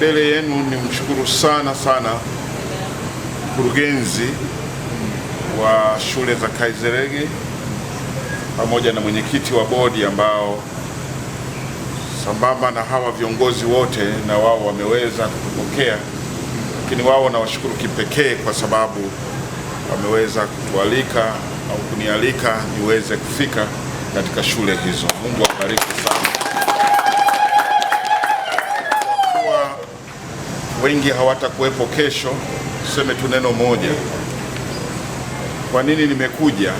mbele yenu ni mshukuru sana mkurugenzi wa shule za Kaizerege pamoja na mwenyekiti wa bodi ambao sambamba na hawa viongozi wote na wao wameweza kutupokea, lakini wao nawashukuru kipekee kwa sababu wameweza kutualika au kunialika niweze kufika katika shule hizo. Mungu awabariki sana. Kwa wengi hawatakuwepo kesho, tuseme tu neno moja. Kwa nini nimekuja?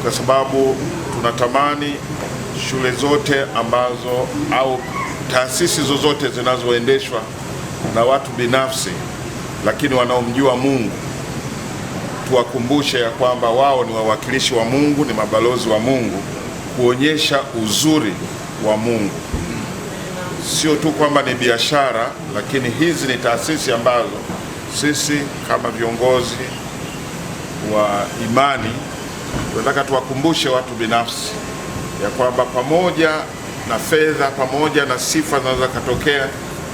Kwa sababu tunatamani shule zote ambazo au taasisi zozote zinazoendeshwa na watu binafsi lakini wanaomjua Mungu, tuwakumbushe ya kwamba wao ni wawakilishi wa Mungu, ni mabalozi wa Mungu, kuonyesha uzuri wa Mungu. Sio tu kwamba ni biashara, lakini hizi ni taasisi ambazo sisi kama viongozi wa imani tunataka tuwakumbushe watu binafsi ya kwamba pamoja na fedha, pamoja na sifa zinaweza katokea,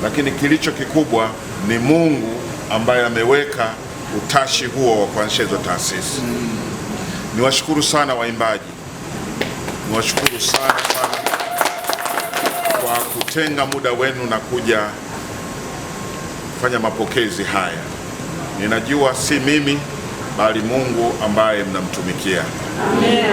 lakini kilicho kikubwa ni Mungu ambaye ameweka utashi huo wa kuanzisha hizo taasisi. Niwashukuru sana waimbaji, niwashukuru sana kwa kutenga muda wenu na kuja kufanya mapokezi haya. Ninajua si mimi bali Mungu ambaye mnamtumikia. Amen.